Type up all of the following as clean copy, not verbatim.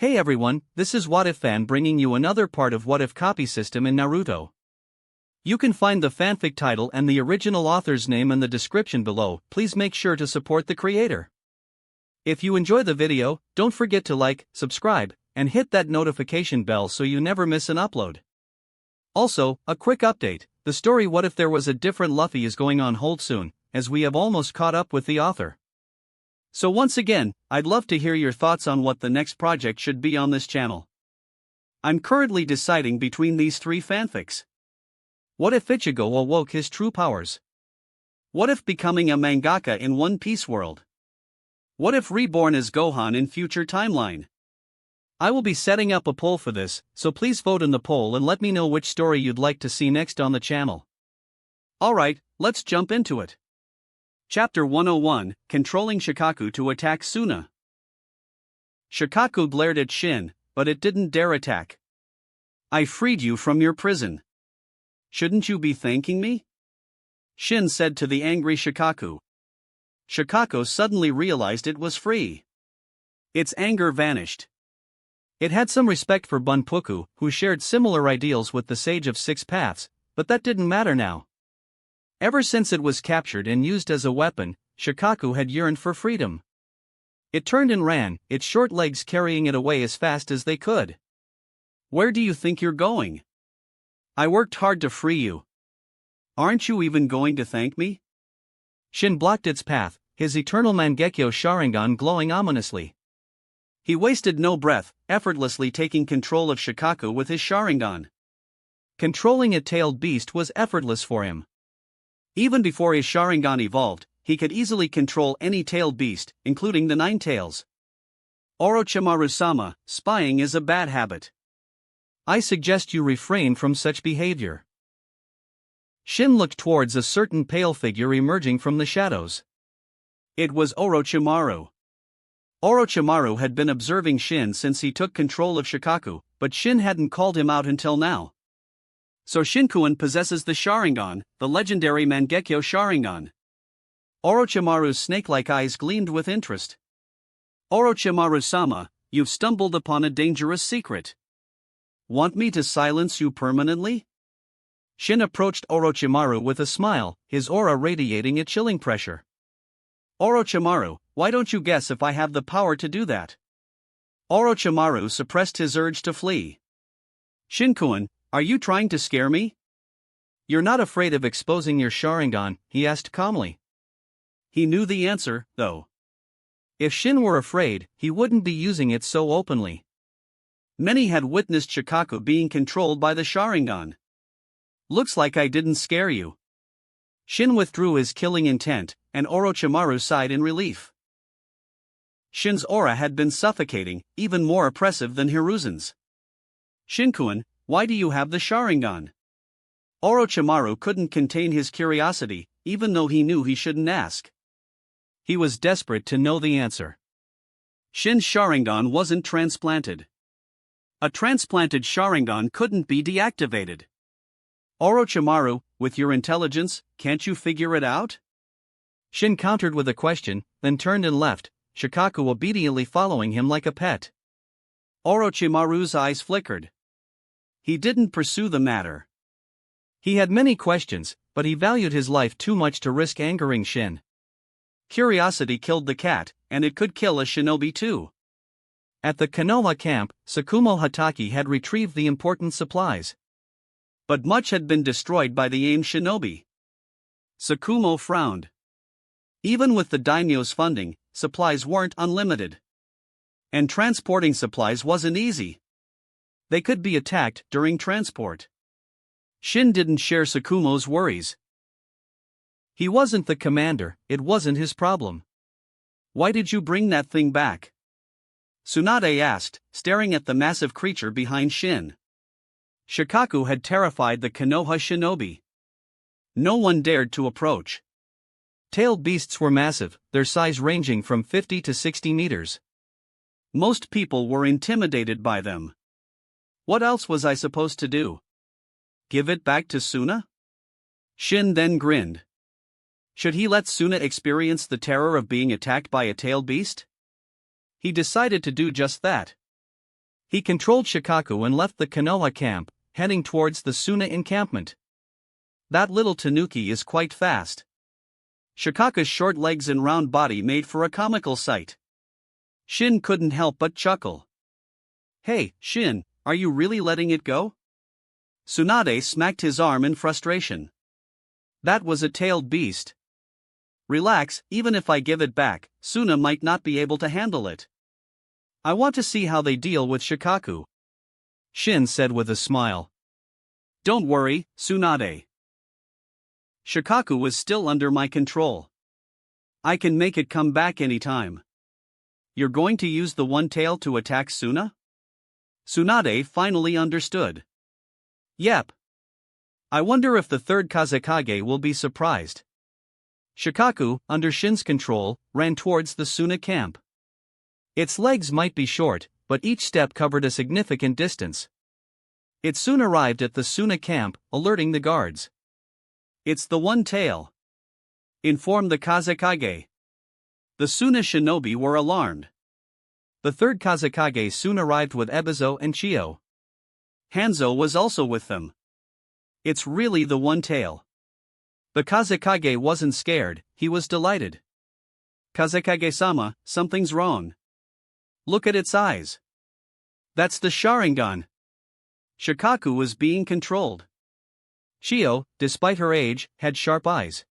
Hey everyone, this is What If Fan bringing you another part of What If copy system in Naruto. You can find the fanfic title and the original author's name in the description below. Please make sure to support the creator. If you enjoy the video, don't forget to like, subscribe, and hit that notification bell so you never miss an upload. Also, a quick update, the story What If There Was a Different Luffy is going on hold soon, as we have almost caught up with the author. So once again, I'd love to hear your thoughts on what the next project should be on this channel. I'm currently deciding between these three fanfics. What if Ichigo awoke his true powers? What if becoming a mangaka in One Piece world? What if Reborn as Gohan in future timeline? I will be setting up a poll for this, so please vote in the poll and let me know which story you'd like to see next on the channel. Alright, let's jump into it. Chapter 101, Controlling Shikaku to Attack Suna. Shikaku glared at Shin, but it didn't dare attack. I freed you from your prison. Shouldn't you be thanking me? Shin said to the angry Shikaku. Shikaku suddenly realized it was free. Its anger vanished. It had some respect for Bunpuku, who shared similar ideals with the Sage of Six Paths, but that didn't matter now. Ever since it was captured and used as a weapon, Shikaku had yearned for freedom. It turned and ran, its short legs carrying it away as fast as they could. Where do you think you're going? I worked hard to free you. Aren't you even going to thank me? Shin blocked its path, his eternal Mangekyo Sharingan glowing ominously. He wasted no breath, effortlessly taking control of Shikaku with his Sharingan. Controlling a tailed beast was effortless for him. Even before his Sharingan evolved, he could easily control any tailed beast, including the Nine Tails. Orochimaru-sama, spying is a bad habit. I suggest you refrain from such behavior. Shin looked towards a certain pale figure emerging from the shadows. It was Orochimaru. Orochimaru had been observing Shin since he took control of Shikaku, but Shin hadn't called him out until now. So Shinkuin possesses the Sharingan, the legendary Mangekyo Sharingan. Orochimaru's snake-like eyes gleamed with interest. Orochimaru-sama, you've stumbled upon a dangerous secret. Want me to silence you permanently? Shin approached Orochimaru with a smile, his aura radiating a chilling pressure. Orochimaru, why don't you guess if I have the power to do that? Orochimaru suppressed his urge to flee. Shinkuin, are you trying to scare me? You're not afraid of exposing your Sharingan, he asked calmly. He knew the answer, though. If Shin were afraid, he wouldn't be using it so openly. Many had witnessed Shikaku being controlled by the Sharingan. Looks like I didn't scare you. Shin withdrew his killing intent, and Orochimaru sighed in relief. Shin's aura had been suffocating, even more oppressive than Hiruzen's. Shinkuin, why do you have the Sharingan? Orochimaru couldn't contain his curiosity, even though he knew he shouldn't ask. He was desperate to know the answer. Shin's Sharingan wasn't transplanted. A transplanted Sharingan couldn't be deactivated. Orochimaru, with your intelligence, can't you figure it out? Shin countered with a question, then turned and left, Shikaku obediently following him like a pet. Orochimaru's eyes flickered. He didn't pursue the matter. He had many questions, but he valued his life too much to risk angering Shin. Curiosity killed the cat, and it could kill a shinobi too. At the Konoha camp, Tsukumo Hatake had retrieved the important supplies. But much had been destroyed by the AIM shinobi. Tsukumo frowned. Even with the daimyo's funding, supplies weren't unlimited. And transporting supplies wasn't easy. They could be attacked during transport. Shin didn't share Tsukumo's worries. He wasn't the commander, it wasn't his problem. Why did you bring that thing back? Tsunade asked, staring at the massive creature behind Shin. Shikaku had terrified the Konoha shinobi. No one dared to approach. Tailed beasts were massive, their size ranging from 50 to 60 meters. Most people were intimidated by them. What else was I supposed to do? Give it back to Suna? Shin then grinned. Should he let Suna experience the terror of being attacked by a tailed beast? He decided to do just that. He controlled Shikaku and left the Konoha camp, heading towards the Suna encampment. That little tanuki is quite fast. Shikaku's short legs and round body made for a comical sight. Shin couldn't help but chuckle. Hey, Shin, are you really letting it go? Tsunade smacked his arm in frustration. That was a tailed beast. Relax, even if I give it back, Suna might not be able to handle it. I want to see how they deal with Shikaku. Shin said with a smile. Don't worry, Tsunade. Shikaku was still under my control. I can make it come back anytime. You're going to use the one tail to attack Suna? Tsunade finally understood. Yep. I wonder if the third Kazekage will be surprised. Shikaku, under Shin's control, ran towards the Suna camp. Its legs might be short, but each step covered a significant distance. It soon arrived at the Suna camp, alerting the guards. It's the one tail, informed the Kazekage. The Suna shinobi were alarmed. The third Kazekage soon arrived with Ebizo and Chio. Hanzo was also with them. It's really the one tail. The Kazekage wasn't scared, he was delighted. Kazekage-sama, something's wrong. Look at its eyes. That's the Sharingan. Shikaku was being controlled. Chio, despite her age, had sharp eyes.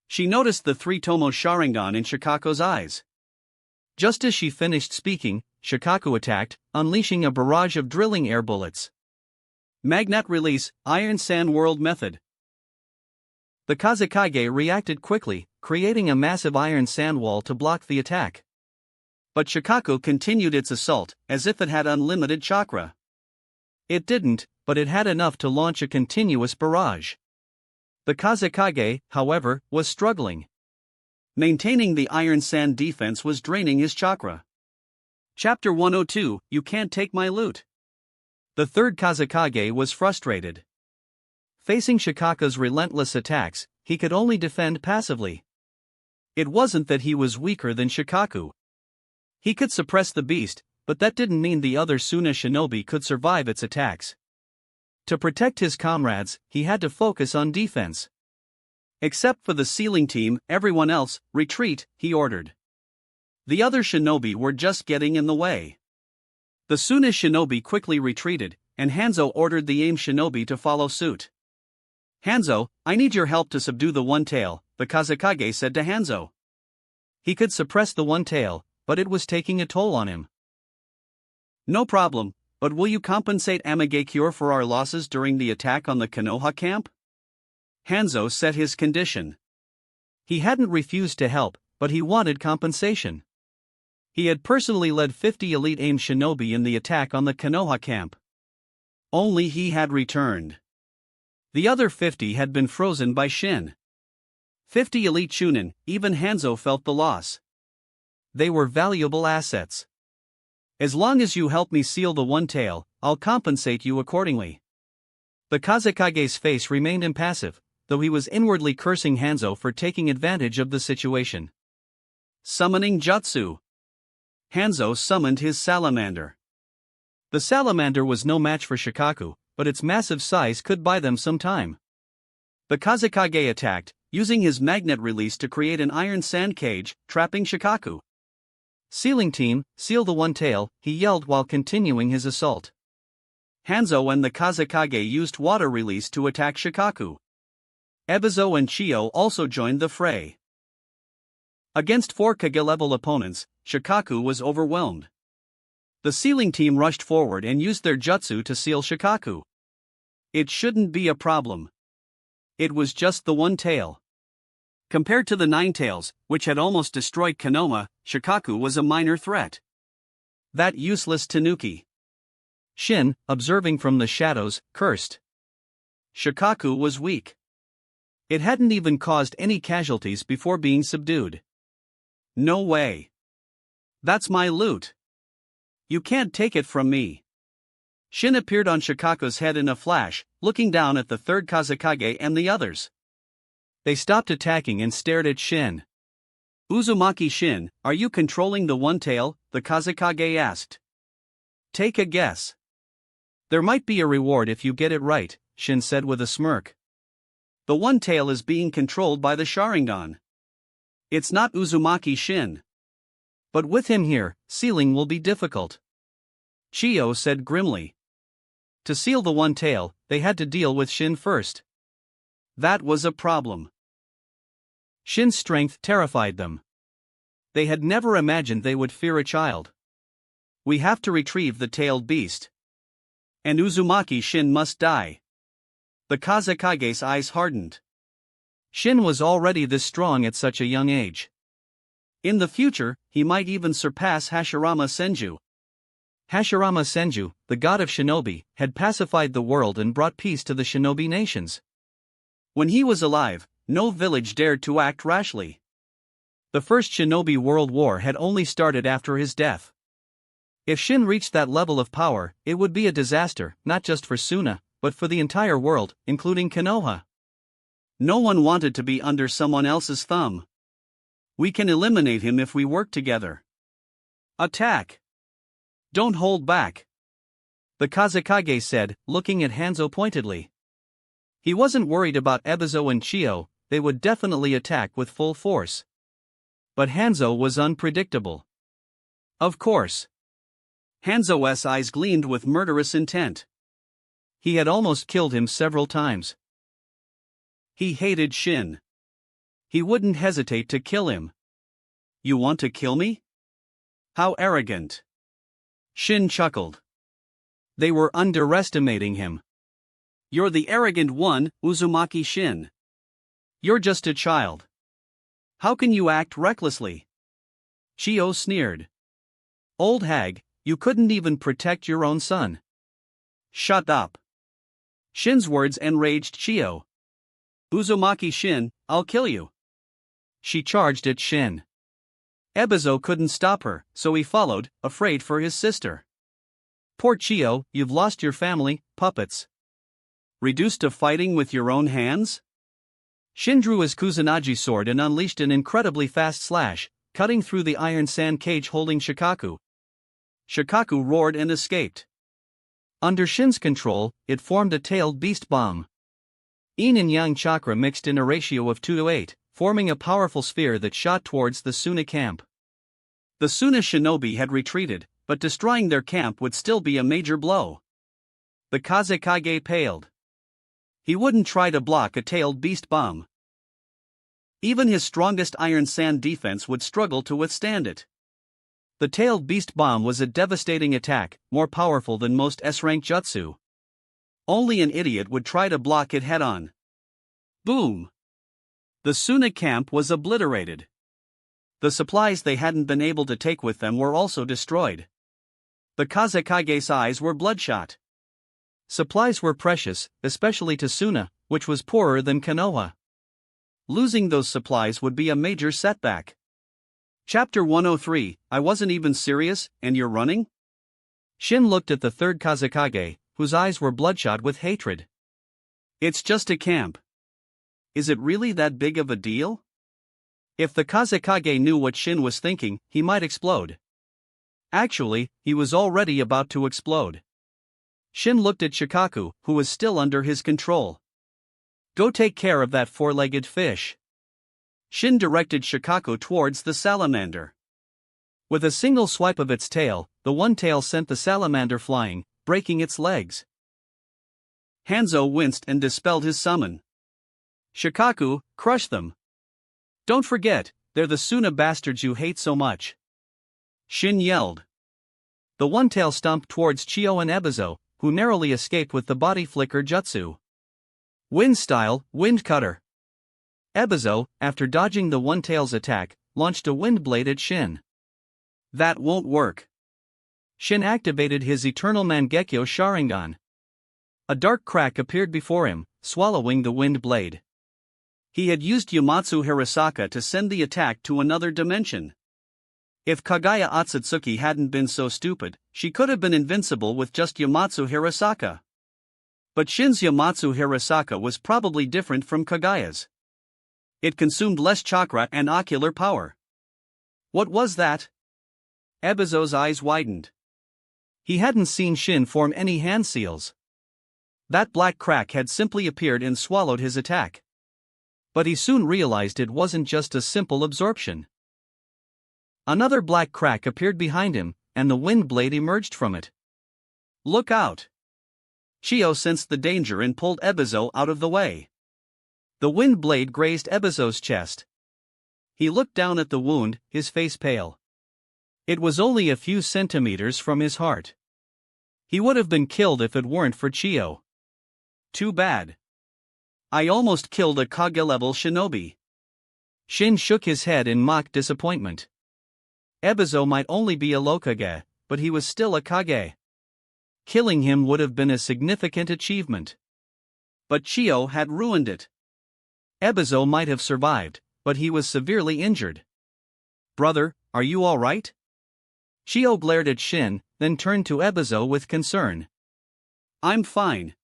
She noticed the three-tomo Sharingan in Shikaku's eyes. Just as she finished speaking, Shikaku attacked, unleashing a barrage of drilling air bullets. Magnet release, Iron Sand World method. The Kazekage reacted quickly, creating a massive iron sand wall to block the attack. But Shikaku continued its assault, as if it had unlimited chakra. It didn't, but it had enough to launch a continuous barrage. The Kazekage, however, was struggling. Maintaining the iron sand defense was draining his chakra. Chapter 102, You Can't Take My Loot. The third Kazekage was frustrated. Facing Shikaku's relentless attacks, he could only defend passively. It wasn't that he was weaker than Shikaku. He could suppress the beast, but that didn't mean the other Suna shinobi could survive its attacks. To protect his comrades, he had to focus on defense. Except for the sealing team, everyone else, retreat, he ordered. The other shinobi were just getting in the way. The Suna shinobi quickly retreated, and Hanzo ordered the AIM shinobi to follow suit. Hanzo, I need your help to subdue the one tail, the Kazekage said to Hanzo. He could suppress the one tail, but it was taking a toll on him. No problem, but will you compensate Amagakure for our losses during the attack on the Konoha camp? Hanzo set his condition. He hadn't refused to help, but he wanted compensation. He had personally led 50 elite AIM shinobi in the attack on the Konoha camp. Only he had returned. The other 50 had been frozen by Shin. 50 elite Chunin, even Hanzo felt the loss. They were valuable assets. As long as you help me seal the one tail, I'll compensate you accordingly. The Kazekage's face remained impassive, though he was inwardly cursing Hanzo for taking advantage of the situation. Summoning Jutsu. Hanzo summoned his salamander. The salamander was no match for Shikaku, but its massive size could buy them some time. The Kazekage attacked, using his magnet release to create an iron sand cage, trapping Shikaku. Sealing team, seal the one tail, he yelled while continuing his assault. Hanzo and the Kazekage used water release to attack Shikaku. Ebizo and Chio also joined the fray. Against 4 Kage-level opponents, Shikaku was overwhelmed. The sealing team rushed forward and used their jutsu to seal Shikaku. It shouldn't be a problem. It was just the one tail. Compared to the 9 tails, which had almost destroyed Konoha, Shikaku was a minor threat. That useless tanuki. Shin, observing from the shadows, cursed. Shikaku was weak. It hadn't even caused any casualties before being subdued. No way. That's my loot. You can't take it from me. Shin appeared on Shikaku's head in a flash, looking down at the third Kazekage and the others. They stopped attacking and stared at Shin. Uzumaki Shin, are you controlling the one tail? The Kazekage asked. Take a guess. There might be a reward if you get it right, Shin said with a smirk. The one tail is being controlled by the Sharingan. It's not Uzumaki Shin. But with him here, sealing will be difficult. Chiyo said grimly. To seal the one tail, they had to deal with Shin first. That was a problem. Shin's strength terrified them. They had never imagined they would fear a child. We have to retrieve the tailed beast. And Uzumaki Shin must die. The Kazekage's eyes hardened. Shin was already this strong at such a young age. In the future, he might even surpass Hashirama Senju. Hashirama Senju, the god of shinobi, had pacified the world and brought peace to the shinobi nations. When he was alive, no village dared to act rashly. The first shinobi world war had only started after his death. If Shin reached that level of power, it would be a disaster, not just for Suna, but for the entire world, including Konoha. No one wanted to be under someone else's thumb. We can eliminate him if we work together. Attack! Don't hold back. The Kazekage said, looking at Hanzo pointedly. He wasn't worried about Ebizo and Chiyo, they would definitely attack with full force. But Hanzo was unpredictable. Of course. Hanzo's eyes gleamed with murderous intent. He had almost killed him several times. He hated Shin. He wouldn't hesitate to kill him. You want to kill me? How arrogant. Shin chuckled. They were underestimating him. You're the arrogant one, Uzumaki Shin. You're just a child. How can you act recklessly? Chiyo sneered. Old hag, you couldn't even protect your own son. Shut up. Shin's words enraged Chiyo. Uzumaki Shin, I'll kill you. She charged at Shin. Ebizo couldn't stop her, so he followed, afraid for his sister. Poor Chiyo, you've lost your family, puppets. Reduced to fighting with your own hands? Shin drew his Kusanagi sword and unleashed an incredibly fast slash, cutting through the iron sand cage holding Shikaku. Shikaku roared and escaped. Under Shin's control, it formed a tailed beast bomb. Yin and Yang chakra mixed in a ratio of 2:8, forming a powerful sphere that shot towards the Suna camp. The Suna shinobi had retreated, but destroying their camp would still be a major blow. The Kazekage paled. He wouldn't try to block a tailed beast bomb. Even his strongest iron sand defense would struggle to withstand it. The tailed beast bomb was a devastating attack, more powerful than most S-rank jutsu. Only an idiot would try to block it head-on. Boom! The Suna camp was obliterated. The supplies they hadn't been able to take with them were also destroyed. The Kazekage's eyes were bloodshot. Supplies were precious, especially to Suna, which was poorer than Konoha. Losing those supplies would be a major setback. Chapter 103, I wasn't even serious, and you're running? Shin looked at the third Kazekage, whose eyes were bloodshot with hatred. It's just a camp. Is it really that big of a deal? If the Kazekage knew what Shin was thinking, he might explode. Actually, he was already about to explode. Shin looked at Shikaku, who was still under his control. Go take care of that four-legged fish. Shin directed Shikaku towards the salamander. With a single swipe of its tail, the one tail sent the salamander flying, breaking its legs. Hanzo winced and dispelled his summon. Shikaku, crush them. Don't forget, they're the Suna bastards you hate so much. Shin yelled. The one tail stomped towards Chiyo and Ebizo, who narrowly escaped with the body flicker jutsu. Wind style, wind cutter. Ebizo, after dodging the one tail's attack, launched a wind blade at Shin. That won't work. Shin activated his eternal Mangekyo Sharingan. A dark crack appeared before him, swallowing the wind blade. He had used Yamatsu Hirasaka to send the attack to another dimension. If Kaguya Otsutsuki hadn't been so stupid, she could have been invincible with just Yamatsu Hirasaka. But Shin's Yamatsu Hirasaka was probably different from Kaguya's. It consumed less chakra and ocular power. What was that? Ebizo's eyes widened. He hadn't seen Shin form any hand seals. That black crack had simply appeared and swallowed his attack. But he soon realized it wasn't just a simple absorption. Another black crack appeared behind him, and the wind blade emerged from it. "Look out!" Chio sensed the danger and pulled Ebizo out of the way. The wind blade grazed Ebizo's chest. He looked down at the wound, his face pale. It was only a few centimeters from his heart. He would have been killed if it weren't for Chio. Too bad. I almost killed a Kage-level shinobi. Shin shook his head in mock disappointment. Ebizo might only be a Lokage, but he was still a Kage. Killing him would have been a significant achievement. But Chio had ruined it. Ebizo might have survived, but he was severely injured. "Brother, are you all right?" Chio glared at Shin, then turned to Ebizo with concern. "I'm fine."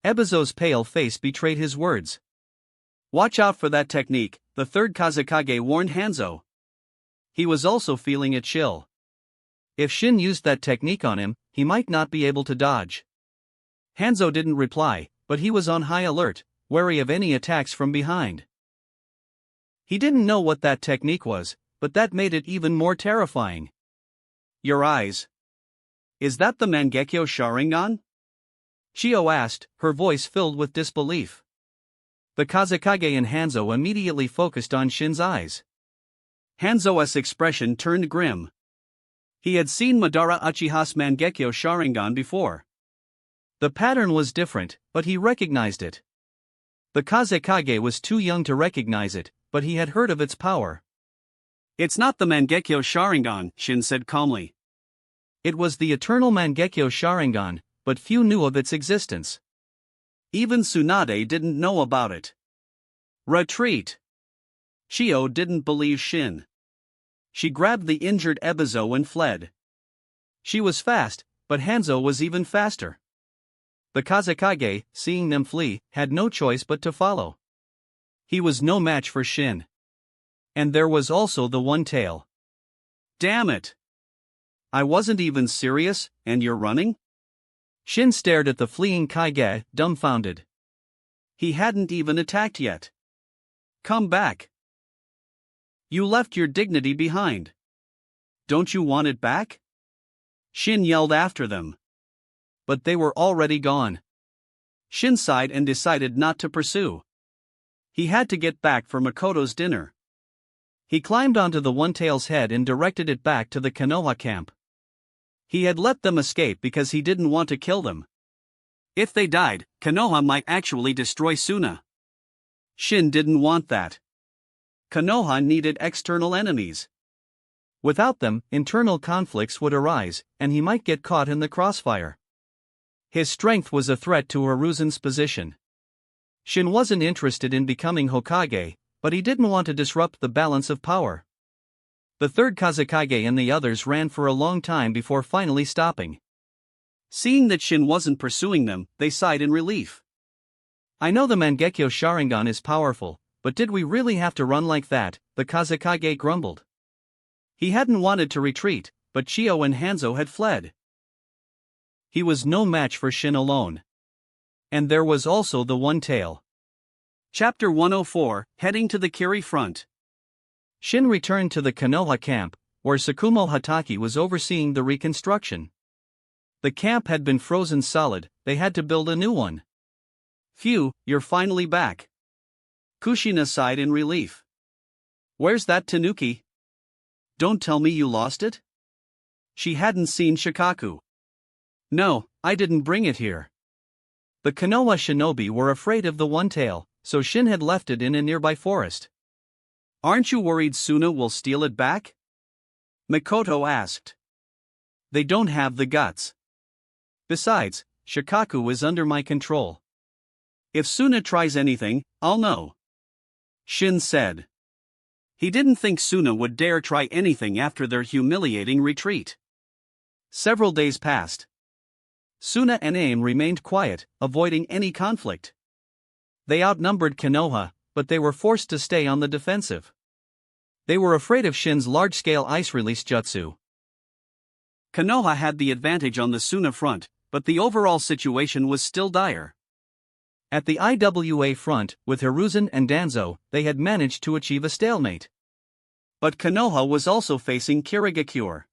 Ebizo's pale face betrayed his words. "Watch out for that technique," the third Kazekage warned Hanzo. He was also feeling a chill. If Shin used that technique on him, he might not be able to dodge. Hanzo didn't reply, but he was on high alert, wary of any attacks from behind. He didn't know what that technique was, but that made it even more terrifying. "Your eyes. Is that the Mangekyo Sharingan?" Chio asked, her voice filled with disbelief. The Kazekage and Hanzo immediately focused on Shin's eyes. Hanzo's expression turned grim. He had seen Madara Uchiha's Mangekyo Sharingan before. The pattern was different, but he recognized it. The Kazekage was too young to recognize it, but he had heard of its power. "It's not the Mangekyo Sharingan," Shin said calmly. It was the eternal Mangekyo Sharingan, but few knew of its existence. Even Tsunade didn't know about it. "Retreat!" Chio didn't believe Shin. She grabbed the injured Ebizo and fled. She was fast, but Hanzo was even faster. The Kazekage, seeing them flee, had no choice but to follow. He was no match for Shin. And there was also the one tail. "Damn it! I wasn't even serious, and you're running?" Shin stared at the fleeing Kage, dumbfounded. He hadn't even attacked yet. "Come back. You left your dignity behind. Don't you want it back?" Shin yelled after them. But they were already gone. Shin sighed and decided not to pursue. He had to get back for Makoto's dinner. He climbed onto the one-tail's head and directed it back to the Konoha camp. He had let them escape because he didn't want to kill them. If they died, Konoha might actually destroy Suna. Shin didn't want that. Konoha needed external enemies. Without them, internal conflicts would arise, and he might get caught in the crossfire. His strength was a threat to Hiruzen's position. Shin wasn't interested in becoming Hokage, but he didn't want to disrupt the balance of power. The third Kazekage and the others ran for a long time before finally stopping. Seeing that Shin wasn't pursuing them, they sighed in relief. "I know the Mangekyo Sharingan is powerful, but did we really have to run like that?" the Kazekage grumbled. He hadn't wanted to retreat, but Chio and Hanzo had fled. He was no match for Shin alone. And there was also the one tail. Chapter 104, Heading to the Kiri Front. Shin returned to the Konoha camp, where Tsukumo Hatake was overseeing the reconstruction. The camp had been frozen solid, they had to build a new one. "Phew, you're finally back." Kushina sighed in relief. "Where's that tanuki? Don't tell me you lost it?" She hadn't seen Shikaku. "No, I didn't bring it here." The Konoha shinobi were afraid of the one-tail, so Shin had left it in a nearby forest. "Aren't you worried Suna will steal it back?" Makoto asked. "They don't have the guts. Besides, Shikaku is under my control. If Suna tries anything, I'll know," Shin said. He didn't think Suna would dare try anything after their humiliating retreat. Several days passed. Suna and Aim remained quiet, avoiding any conflict. They outnumbered Konoha, but they were forced to stay on the defensive. They were afraid of Shin's large-scale ice release jutsu. Konoha had the advantage on the Suna front, but the overall situation was still dire. At the IWA front, with Hiruzen and Danzo, they had managed to achieve a stalemate. But Konoha was also facing Kirigakure.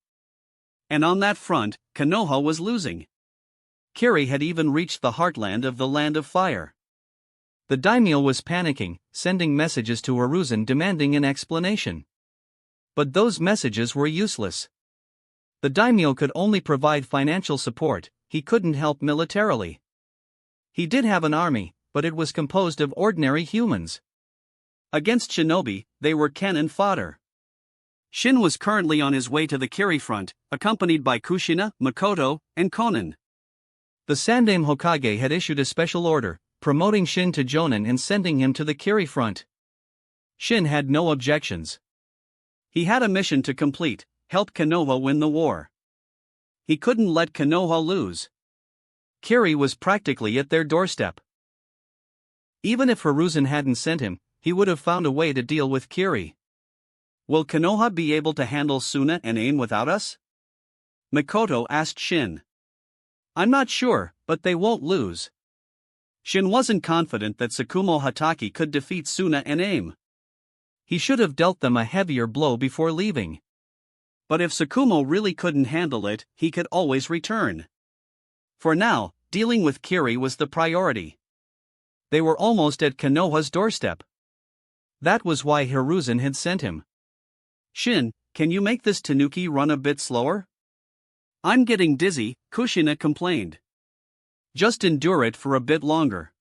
And on that front, Konoha was losing. Kiri had even reached the heartland of the Land of Fire. The daimyo was panicking, sending messages to Hiruzen demanding an explanation. But those messages were useless. The daimyo could only provide financial support, he couldn't help militarily. He did have an army, but it was composed of ordinary humans. Against shinobi, they were cannon fodder. Shin was currently on his way to the Kiri front, accompanied by Kushina, Makoto, and Konan. The Sandaime Hokage had issued a special order, promoting Shin to Jonin and sending him to the Kiri front. Shin had no objections. He had a mission to complete, help Konoha win the war. He couldn't let Konoha lose. Kiri was practically at their doorstep. Even if Hiruzen hadn't sent him, he would have found a way to deal with Kiri. Will Konoha be able to handle Suna and Ain without us? Makoto asked Shin. I'm not sure, but they won't lose. Shin wasn't confident that Tsukumo Hatake could defeat Suna and Aim. He should have dealt them a heavier blow before leaving. But if Tsukumo really couldn't handle it, he could always return. For now, dealing with Kiri was the priority. They were almost at Konoha's doorstep. That was why Hiruzen had sent him. Shin, can you make this Tanuki run a bit slower? I'm getting dizzy, Kushina complained. Just endure it for a bit longer.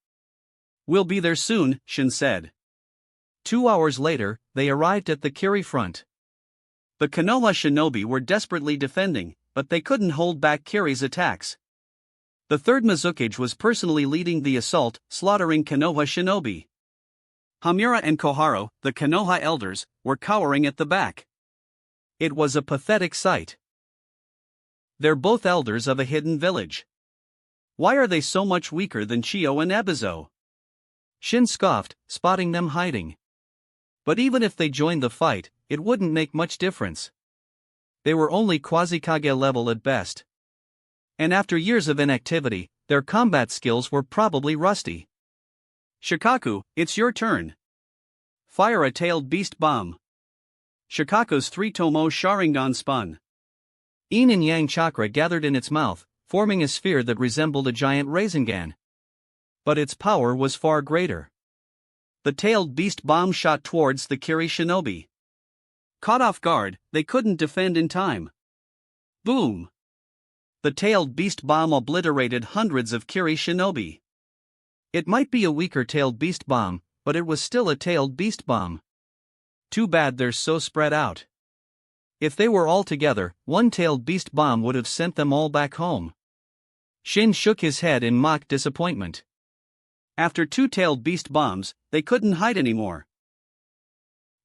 We'll be there soon, Shin said. 2 hours later, they arrived at the Kiri front. The Konoha shinobi were desperately defending, but they couldn't hold back Kiri's attacks. The 3rd Mizukage was personally leading the assault, slaughtering Konoha shinobi. Hamura and Koharu, the Konoha elders, were cowering at the back. It was a pathetic sight. They're both elders of a hidden village. Why are they so much weaker than Chio and Ebizo? Shin scoffed, spotting them hiding. But even if they joined the fight, it wouldn't make much difference. They were only Quasi-Kage level at best. And after years of inactivity, their combat skills were probably rusty. Shikaku, it's your turn. Fire a tailed beast bomb. Shikaku's 3-tomo Sharingan spun. Yin and Yang chakra gathered in its mouth, forming a sphere that resembled a giant Rasengan. But its power was far greater. The tailed beast bomb shot towards the Kiri shinobi. Caught off guard, they couldn't defend in time. Boom! The tailed beast bomb obliterated hundreds of Kiri shinobi. It might be a weaker tailed beast bomb, but it was still a tailed beast bomb. Too bad they're so spread out. If they were all together, one tailed beast bomb would have sent them all back home. Shin shook his head in mock disappointment. After 2 tailed beast bombs, they couldn't hide anymore.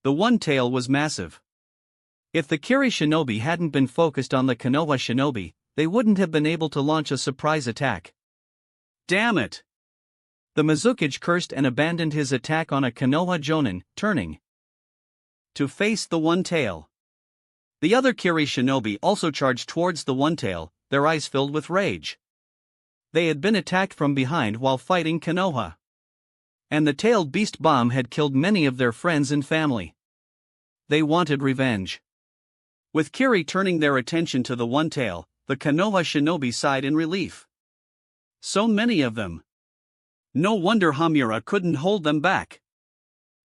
The one tail was massive. If the Kiri shinobi hadn't been focused on the Konoha shinobi, they wouldn't have been able to launch a surprise attack. Damn it! The Mizukage cursed and abandoned his attack on a Konoha Jonin, turning to face the one tail. The other Kiri shinobi also charged towards the one tail, their eyes filled with rage. They had been attacked from behind while fighting Konoha. And the tailed beast bomb had killed many of their friends and family. They wanted revenge. With Kiri turning their attention to the one tail, the Konoha shinobi sighed in relief. So many of them. No wonder Hamura couldn't hold them back.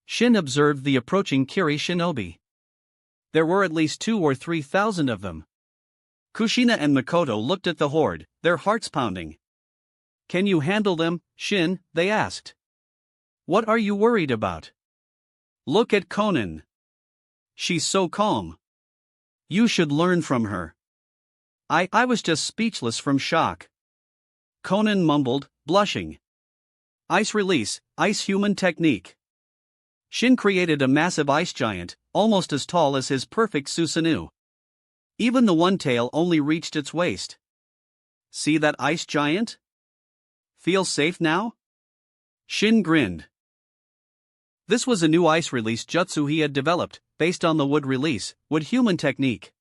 Shin observed the approaching Kiri shinobi. There were at least 2,000 or 3,000 of them. Kushina and Makoto looked at the horde, their hearts pounding. Can you handle them, Shin? They asked. What are you worried about? Look at Konan. She's so calm. You should learn from her. I was just speechless from shock. Konan mumbled, blushing. Ice release, ice human technique. Shin created a massive ice giant, almost as tall as his perfect Susanoo. Even the one tail only reached its waist. See that ice giant? Feel safe now? Shin grinned. This was a new ice release jutsu he had developed, based on the wood release, wood human technique.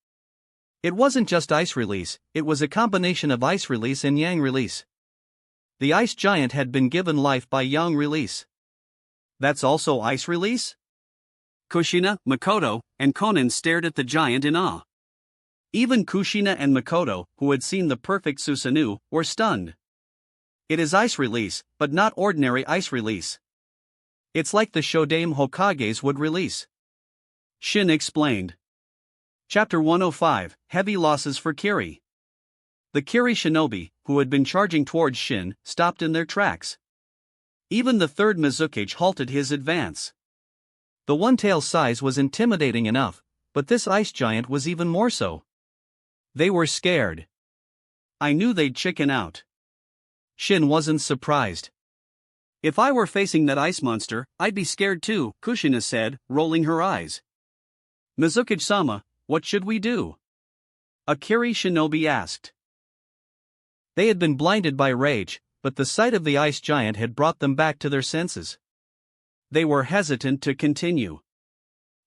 It wasn't just ice release, it was a combination of ice release and yang release. The ice giant had been given life by yang release. That's also ice release? Kushina, Makoto, and Konan stared at the giant in awe. Even Kushina and Makoto, who had seen the perfect Susanoo, were stunned. It is ice release, but not ordinary ice release. It's like the Shodame Hokages would release. Shin explained. Chapter 105, Heavy Losses for Kiri. The Kiri shinobi, who had been charging towards Shin, stopped in their tracks. Even the third Mizukage halted his advance. The one-tail size was intimidating enough, but this ice giant was even more so. They were scared. I knew they'd chicken out. Shin wasn't surprised. If I were facing that ice monster, I'd be scared too, Kushina said, rolling her eyes. Mizukage-sama, what should we do? A Kiri shinobi asked. They had been blinded by rage, but the sight of the ice giant had brought them back to their senses. They were hesitant to continue.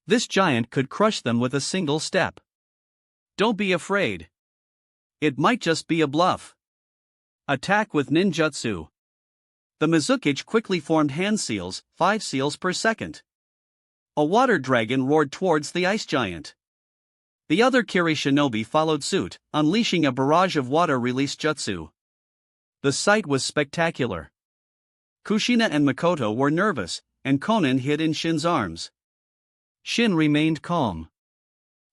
This giant could crush them with a single step. Don't be afraid. It might just be a bluff. Attack with ninjutsu. The Mizukage quickly formed hand seals, 5 seals per second. A water dragon roared towards the ice giant. The other Kiri shinobi followed suit, unleashing a barrage of water-release jutsu. The sight was spectacular. Kushina and Makoto were nervous, and Konan hid in Shin's arms. Shin remained calm.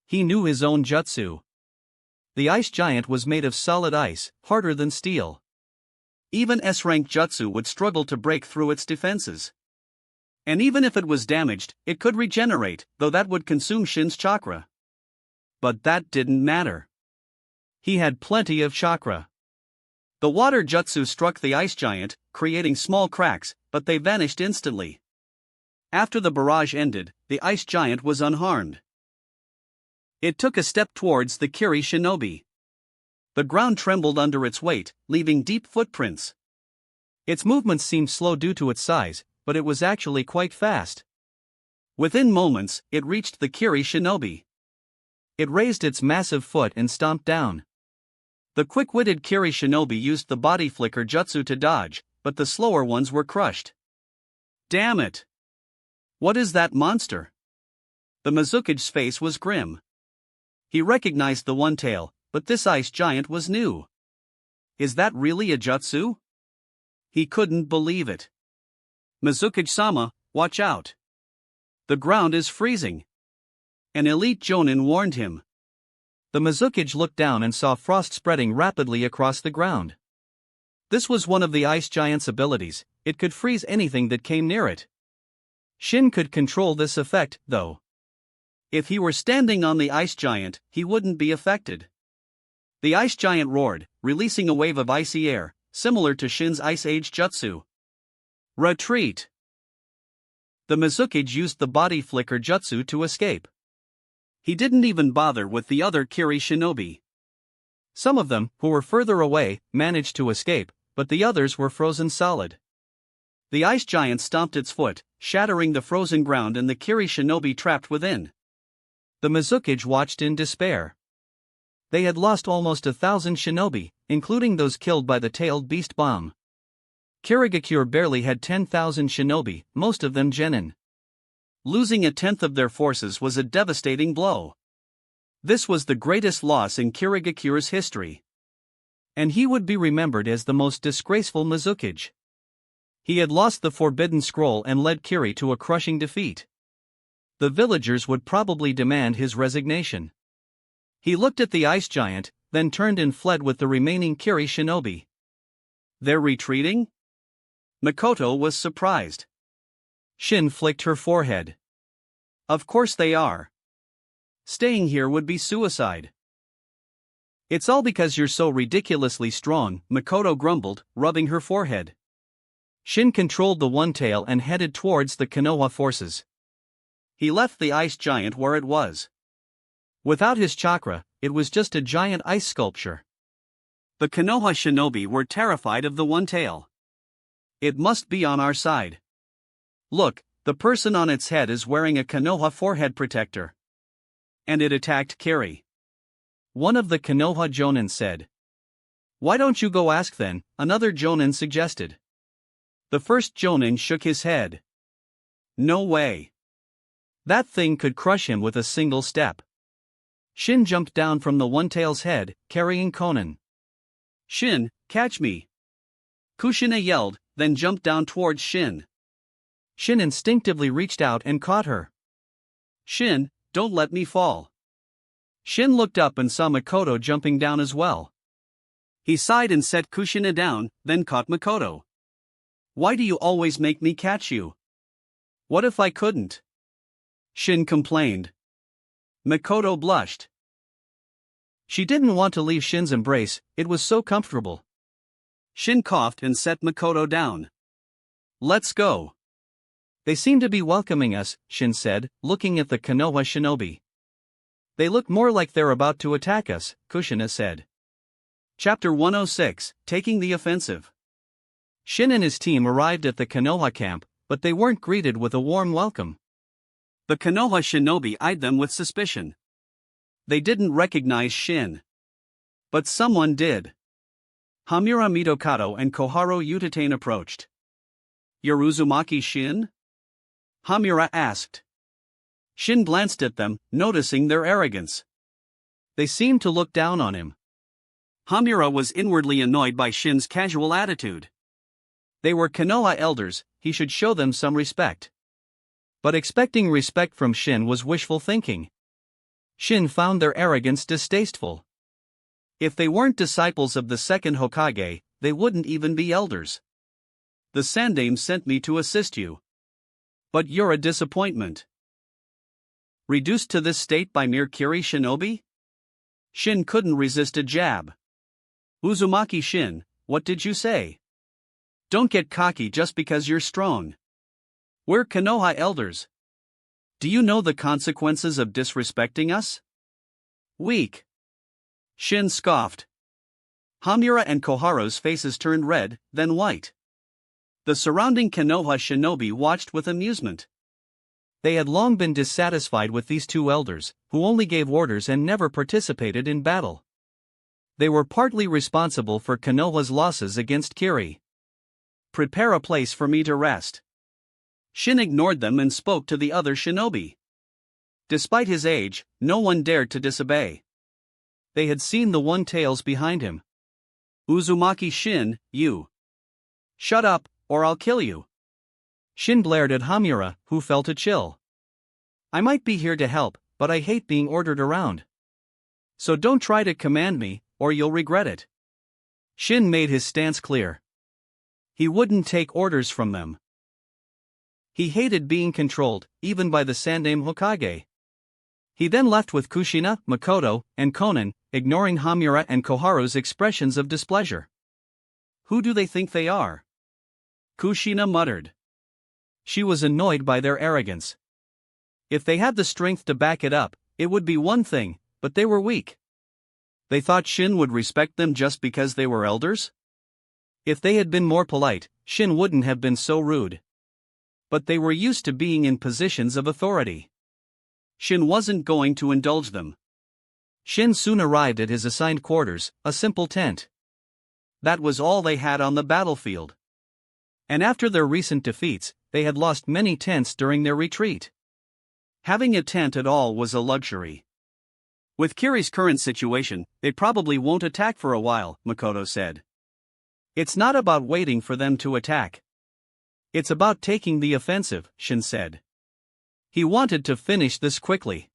He knew his own jutsu. The ice giant was made of solid ice, harder than steel. Even S-rank jutsu would struggle to break through its defenses. And even if it was damaged, it could regenerate, though that would consume Shin's chakra. But that didn't matter. He had plenty of chakra. The water jutsu struck the ice giant, creating small cracks, but they vanished instantly. After the barrage ended, the ice giant was unharmed. It took a step towards the Kiri shinobi. The ground trembled under its weight, leaving deep footprints. Its movements seemed slow due to its size, but it was actually quite fast. Within moments, it reached the Kiri shinobi. It raised its massive foot and stomped down. The quick-witted Kiri shinobi used the body flicker jutsu to dodge, but the slower ones were crushed. Damn it! What is that monster? The Mizukage's face was grim. He recognized the one-tail, but this ice giant was new. Is that really a jutsu? He couldn't believe it. Mizukage-sama, watch out. The ground is freezing. An elite jonin warned him. The Mizukage looked down and saw frost spreading rapidly across the ground. This was one of the ice giant's abilities, it could freeze anything that came near it. Shin could control this effect, though. If he were standing on the ice giant, he wouldn't be affected. The ice giant roared, releasing a wave of icy air, similar to Shin's Ice Age jutsu. Retreat! The Mizukage used the body flicker jutsu to escape. He didn't even bother with the other Kiri shinobi. Some of them, who were further away, managed to escape, but the others were frozen solid. The ice giant stomped its foot, shattering the frozen ground and the Kiri shinobi trapped within. The Mizukage watched in despair. They had lost almost 1,000 shinobi, including those killed by the tailed beast bomb. Kirigakure barely had 10,000 shinobi, most of them genin. Losing a tenth of their forces was a devastating blow. This was the greatest loss in Kirigakure's history. And he would be remembered as the most disgraceful Mizukage. He had lost the Forbidden Scroll and led Kiri to a crushing defeat. The villagers would probably demand his resignation. He looked at the ice giant, then turned and fled with the remaining Kiri shinobi. They're retreating? Makoto was surprised. Shin flicked her forehead. Of course they are. Staying here would be suicide. It's all because you're so ridiculously strong, Makoto grumbled, rubbing her forehead. Shin controlled the one-tail and headed towards the Konoha forces. He left the ice giant where it was. Without his chakra, it was just a giant ice sculpture. The Konoha shinobi were terrified of the one-tail. It must be on our side. Look, the person on its head is wearing a Konoha forehead protector. And it attacked Kiri. one of the Konoha jonin said. Why don't you go ask then, another jonin suggested. The first jonin shook his head. No way. That thing could crush him with a single step. Shin jumped down from the One-Tail's head, carrying Konan. Shin, catch me. Kushina yelled, then jumped down towards Shin. Shin instinctively reached out and caught her. Shin, don't let me fall. Shin looked up and saw Makoto jumping down as well. He sighed and set Kushina down, then caught Makoto. Why do you always make me catch you? What if I couldn't? Shin complained. Makoto blushed. She didn't want to leave Shin's embrace, it was so comfortable. Shin coughed and set Makoto down. Let's go. They seem to be welcoming us, Shin said, looking at the Konoha shinobi. They look more like they're about to attack us, Kushina said. Chapter 106, Taking the Offensive. Shin and his team arrived at the Konoha camp, but they weren't greeted with a warm welcome. The Konoha shinobi eyed them with suspicion. They didn't recognize Shin. But someone did. Hamura Mitokado and Koharu Yutatane approached. You're Uzumaki Shin? Hamura asked. Shin glanced at them, noticing their arrogance. They seemed to look down on him. Hamura was inwardly annoyed by Shin's casual attitude. They were Konoha elders, he should show them some respect. But expecting respect from Shin was wishful thinking. Shin found their arrogance distasteful. If they weren't disciples of the second Hokage, they wouldn't even be elders. The Sandaime sent me to assist you. But you're a disappointment. Reduced to this state by mere Kiri shinobi? Shin couldn't resist a jab. Uzumaki Shin, what did you say? Don't get cocky just because you're strong. We're Konoha elders. Do you know the consequences of disrespecting us? Weak. Shin scoffed. Hamura and Koharu's faces turned red, then white. The surrounding Konoha shinobi watched with amusement. They had long been dissatisfied with these two elders, who only gave orders and never participated in battle. They were partly responsible for Konoha's losses against Kiri. Prepare a place for me to rest. Shin ignored them and spoke to the other shinobi. Despite his age, no one dared to disobey. They had seen the One-Tails behind him. Uzumaki Shin, you. Shut up, or I'll kill you. Shin blared at Hamura, who felt a chill. I might be here to help, but I hate being ordered around. So don't try to command me, or you'll regret it. Shin made his stance clear. He wouldn't take orders from them. He hated being controlled, even by the Sandaime Hokage. He then left with Kushina, Makoto, and Konan, ignoring Hamura and Koharu's expressions of displeasure. Who do they think they are? Kushina muttered. She was annoyed by their arrogance. If they had the strength to back it up, it would be one thing, but they were weak. They thought Shin would respect them just because they were elders? If they had been more polite, Shin wouldn't have been so rude. But they were used to being in positions of authority. Shin wasn't going to indulge them. Shin soon arrived at his assigned quarters, a simple tent. That was all they had on the battlefield. And after their recent defeats, they had lost many tents during their retreat. Having a tent at all was a luxury. With Kiri's current situation, they probably won't attack for a while, Makoto said. It's not about waiting for them to attack. It's about taking the offensive, Shin said. He wanted to finish this quickly.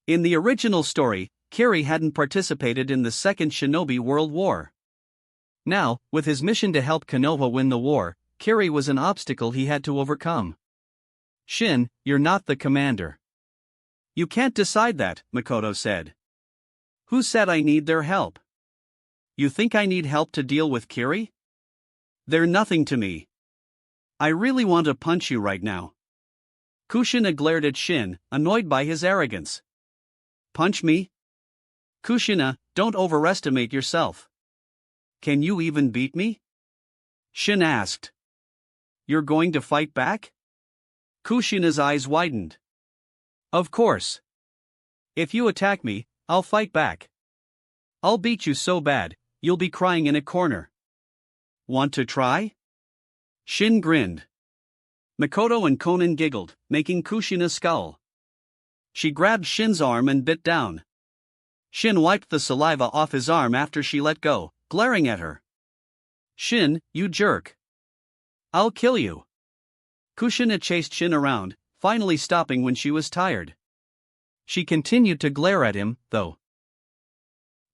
In the original story, Kiri hadn't participated in the Second Shinobi World War. Now, with his mission to help Konoha win the war, Kiri was an obstacle he had to overcome. Shin, you're not the commander. You can't decide that, Makoto said. Who said I need their help? You think I need help to deal with Kiri? They're nothing to me. I really want to punch you right now. Kushina glared at Shin, annoyed by his arrogance. Punch me? Kushina, don't overestimate yourself. Can you even beat me? Shin asked. You're going to fight back? Kushina's eyes widened. Of course. If you attack me, I'll fight back. I'll beat you so bad, you'll be crying in a corner. Want to try? Shin grinned. Makoto and Konan giggled, making Kushina scowl. She grabbed Shin's arm and bit down. Shin wiped the saliva off his arm after she let go, glaring at her. Shin, you jerk. I'll kill you. Kushina chased Shin around, finally stopping when she was tired. She continued to glare at him, though.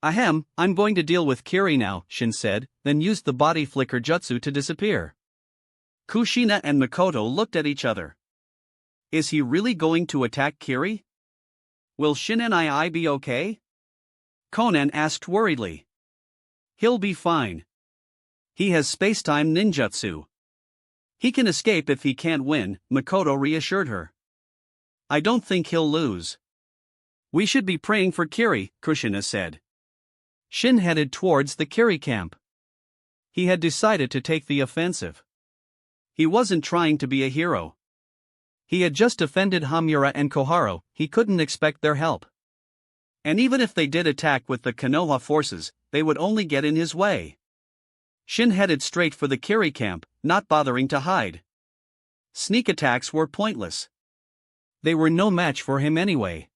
Ahem, I'm going to deal with Kiri now, Shin said, then used the body flicker jutsu to disappear. Kushina and Makoto looked at each other. Is he really going to attack Kiri? Will Shin and I be okay? Konan asked worriedly. He'll be fine. He has space-time ninjutsu. He can escape if he can't win, Makoto reassured her. I don't think he'll lose. We should be praying for Kiri, Kushina said. Shin headed towards the Kiri camp. He had decided to take the offensive. He wasn't trying to be a hero. He had just defended Hamura and Koharu, he couldn't expect their help. And even if they did attack with the Konoha forces, they would only get in his way. Shin headed straight for the Kiri camp, not bothering to hide. Sneak attacks were pointless. They were no match for him anyway.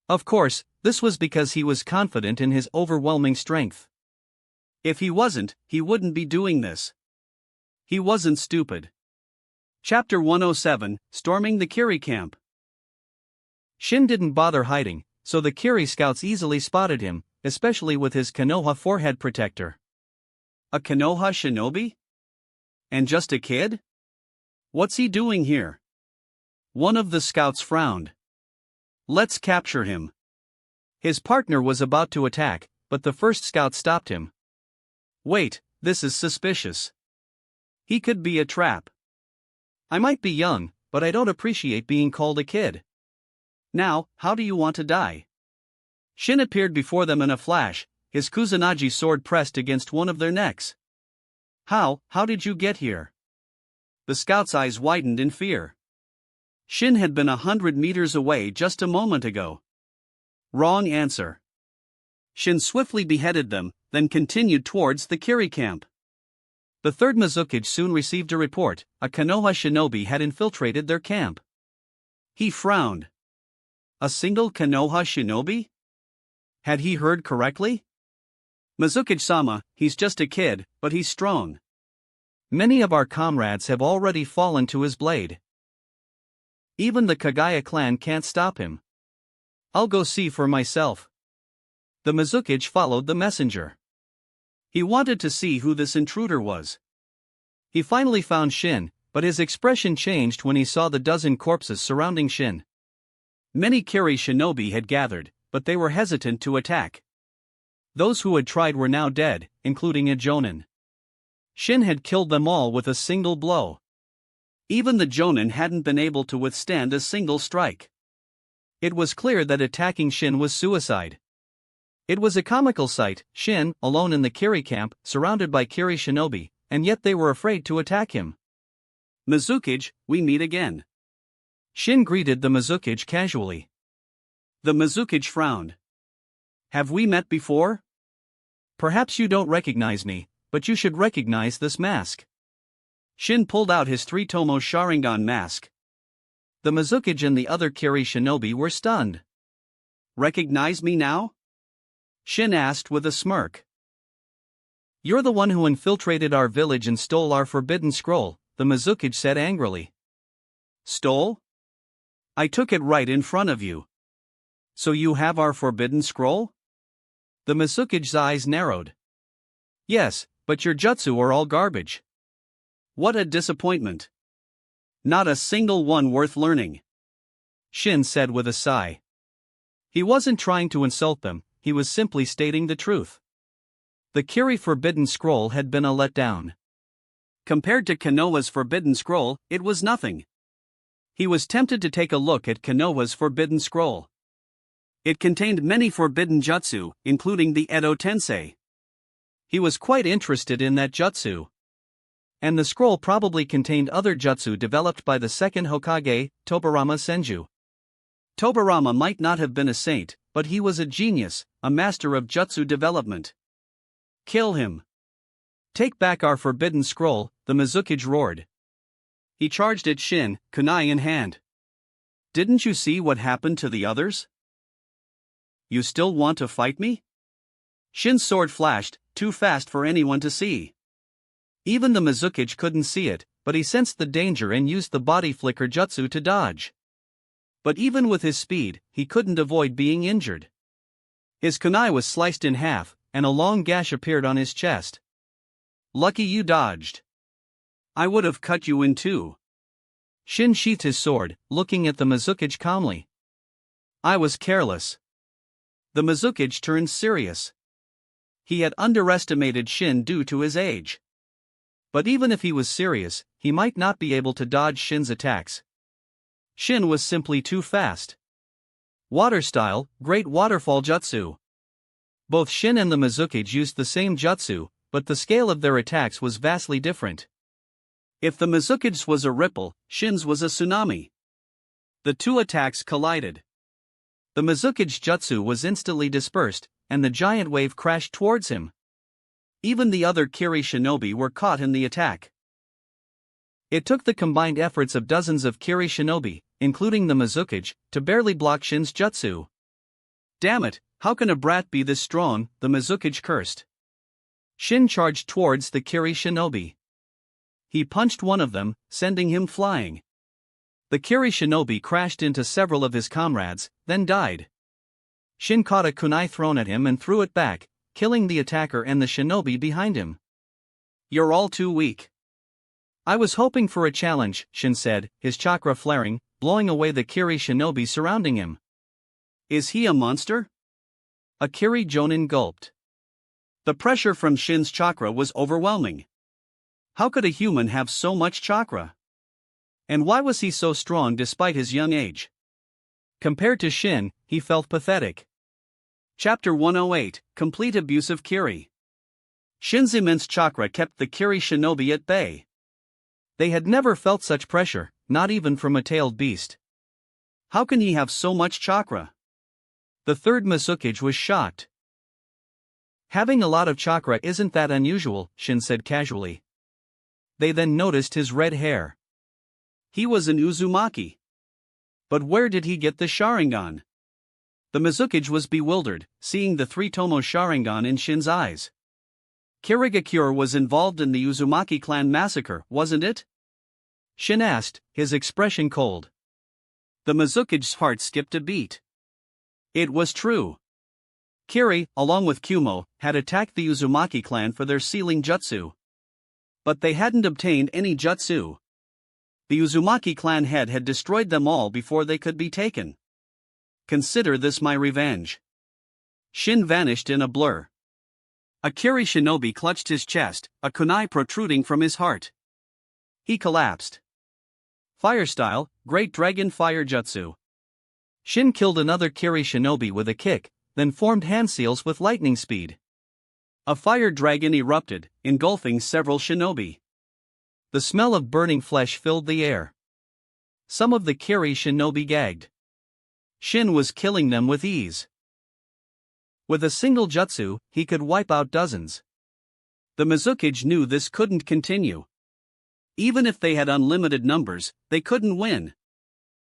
Of course, this was because he was confident in his overwhelming strength. If he wasn't, he wouldn't be doing this. He wasn't stupid. Chapter 107, Storming the Kiri Camp. Shin didn't bother hiding, so the Kiri scouts easily spotted him, especially with his Konoha forehead protector. A Konoha shinobi? And just a kid? What's he doing here? One of the scouts frowned. Let's capture him. His partner was about to attack, but the first scout stopped him. Wait, this is suspicious. He could be a trap. I might be young, but I don't appreciate being called a kid. Now, how do you want to die? Shin appeared before them in a flash, his Kusanagi sword pressed against one of their necks. How did you get here? The scout's eyes widened in fear. Shin had been 100 meters away just a moment ago. Wrong answer. Shin swiftly beheaded them, then continued towards the Kiri camp. The third Mizukage soon received a report, a Konoha shinobi had infiltrated their camp. He frowned. A single Konoha shinobi? Had he heard correctly? Mizukage-sama, he's just a kid, but he's strong. Many of our comrades have already fallen to his blade. Even the Kagaya clan can't stop him. I'll go see for myself. The Mizukage followed the messenger. He wanted to see who this intruder was. He finally found Shin, but his expression changed when he saw the dozen corpses surrounding Shin. Many Kiri shinobi had gathered, but they were hesitant to attack. Those who had tried were now dead, including a Jonin. Shin had killed them all with a single blow. Even the Jonin hadn't been able to withstand a single strike. It was clear that attacking Shin was suicide. It was a comical sight, Shin, alone in the Kiri camp, surrounded by Kiri shinobi, and yet they were afraid to attack him. Mizukage, we meet again. Shin greeted the Mizukage casually. The Mizukage frowned. Have we met before? Perhaps you don't recognize me, but you should recognize this mask. Shin pulled out his three-tomo Sharingan mask. The Mizukage and the other Kiri shinobi were stunned. Recognize me now? Shin asked with a smirk. You're the one who infiltrated our village and stole our forbidden scroll, the Mizukage said angrily. Stole? I took it right in front of you. So you have our forbidden scroll? The Mizukage's eyes narrowed. Yes, but your jutsu are all garbage. What a disappointment. Not a single one worth learning. Shin said with a sigh. He wasn't trying to insult them, he was simply stating the truth. The Kiri Forbidden Scroll had been a letdown. Compared to Konoha's Forbidden Scroll, it was nothing. He was tempted to take a look at Konoha's Forbidden Scroll. It contained many forbidden jutsu, including the Edo Tensei. He was quite interested in that jutsu. And the scroll probably contained other jutsu developed by the second Hokage, Tobirama Senju. Tobirama might not have been a saint, but he was a genius, a master of jutsu development. Kill him. Take back our forbidden scroll, the Mizukage roared. He charged at Shin, kunai in hand. Didn't you see what happened to the others? You still want to fight me? Shin's sword flashed, too fast for anyone to see. Even the Mizukage couldn't see it, but he sensed the danger and used the body flicker jutsu to dodge. But even with his speed, he couldn't avoid being injured. His kunai was sliced in half, and a long gash appeared on his chest. Lucky you dodged. I would have cut you in two. Shin sheathed his sword, looking at the Mizukage calmly. I was careless. The Mizukage turned serious. He had underestimated Shin due to his age. But even if he was serious, he might not be able to dodge Shin's attacks. Shin was simply too fast. Water style, great waterfall jutsu. Both Shin and the Mizukage used the same jutsu, but the scale of their attacks was vastly different. If the Mizukage's was a ripple, Shin's was a tsunami. The two attacks collided. The Mizukage jutsu was instantly dispersed, and the giant wave crashed towards him. Even the other Kiri shinobi were caught in the attack. It took the combined efforts of dozens of Kiri shinobi, including the Mizukage, to barely block Shin's jutsu. Damn it, how can a brat be this strong, the Mizukage cursed. Shin charged towards the Kiri shinobi. He punched one of them, sending him flying. The Kiri shinobi crashed into several of his comrades, then died. Shin caught a kunai thrown at him and threw it back, killing the attacker and the shinobi behind him. You're all too weak. I was hoping for a challenge, Shin said, his chakra flaring, blowing away the Kiri shinobi surrounding him. Is he a monster? A Kiri jonin gulped. The pressure from Shin's chakra was overwhelming. How could a human have so much chakra? And why was he so strong despite his young age? Compared to Shin, he felt pathetic. Chapter 108, Complete Abuse of Kiri. Shin's immense chakra kept the Kiri shinobi at bay. They had never felt such pressure, not even from a tailed beast. How can he have so much chakra? The third Mizukage was shocked. Having a lot of chakra isn't that unusual, Shin said casually. They then noticed his red hair. He was an Uzumaki. But where did he get the Sharingan? The Mizukage was bewildered, seeing the three-tomo Sharingan in Shin's eyes. Kirigakure was involved in the Uzumaki clan massacre, wasn't it? Shin asked, his expression cold. The Mizukage's heart skipped a beat. It was true. Kiri, along with Kumo, had attacked the Uzumaki clan for their sealing jutsu. But they hadn't obtained any jutsu. The Uzumaki clan head had destroyed them all before they could be taken. Consider this my revenge. Shin vanished in a blur. A Kiri shinobi clutched his chest, a kunai protruding from his heart. He collapsed. Fire style, Great Dragon Fire Jutsu. Shin killed another Kiri shinobi with a kick, then formed hand seals with lightning speed. A fire dragon erupted, engulfing several shinobi. The smell of burning flesh filled the air. Some of the Kiri shinobi gagged. Shin was killing them with ease. With a single jutsu, he could wipe out dozens. The Mizukage knew this couldn't continue. Even if they had unlimited numbers, they couldn't win.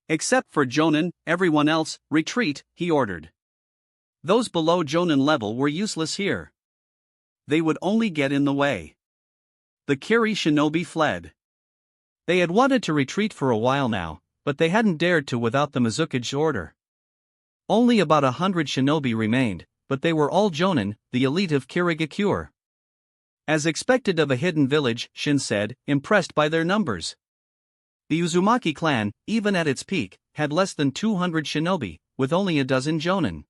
Except for Jonin, everyone else, retreat, he ordered. Those below Jonin level were useless here. They would only get in the way. The Kiri shinobi fled. They had wanted to retreat for a while now, but they hadn't dared to without the Mizukage's order. Only about 100 shinobi remained, but they were all Jonin, the elite of Kirigakure. As expected of a hidden village, Shin said, impressed by their numbers. The Uzumaki clan, even at its peak, had less than 200 shinobi, with only a dozen Jonin.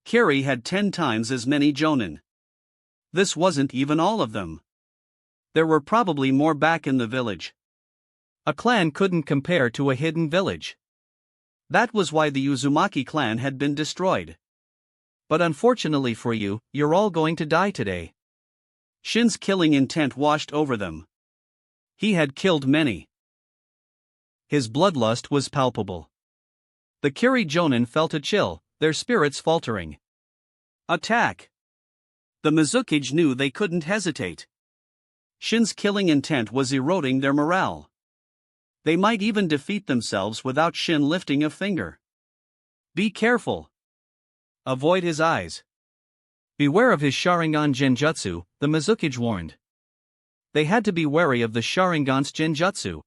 Kiri had 10 times as many Jonin. This wasn't even all of them. There were probably more back in the village. A clan couldn't compare to a hidden village. That was why the Uzumaki clan had been destroyed. But unfortunately for you, you're all going to die today. Shin's killing intent washed over them. He had killed many. His bloodlust was palpable. The Kiri Jonin felt a chill, their spirits faltering. Attack! The Mizukage knew they couldn't hesitate. Shin's killing intent was eroding their morale. They might even defeat themselves without Shin lifting a finger. Be careful. Avoid his eyes. Beware of his Sharingan Genjutsu, the Mizukage warned. They had to be wary of the Sharingan's Genjutsu.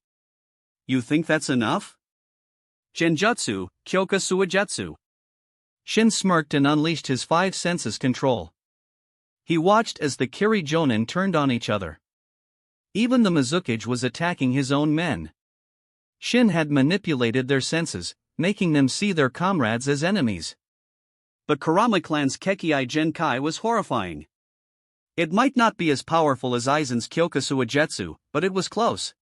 You think that's enough? Genjutsu, Kyoka Suijutsu. Shin smirked and unleashed his five senses control. He watched as the Kiri Jonin turned on each other. Even the Mizukage was attacking his own men. Shin had manipulated their senses, making them see their comrades as enemies. The Kurama clan's Kekkei Genkai was horrifying. It might not be as powerful as Aizen's Kyoka Suijutsu, but it was close.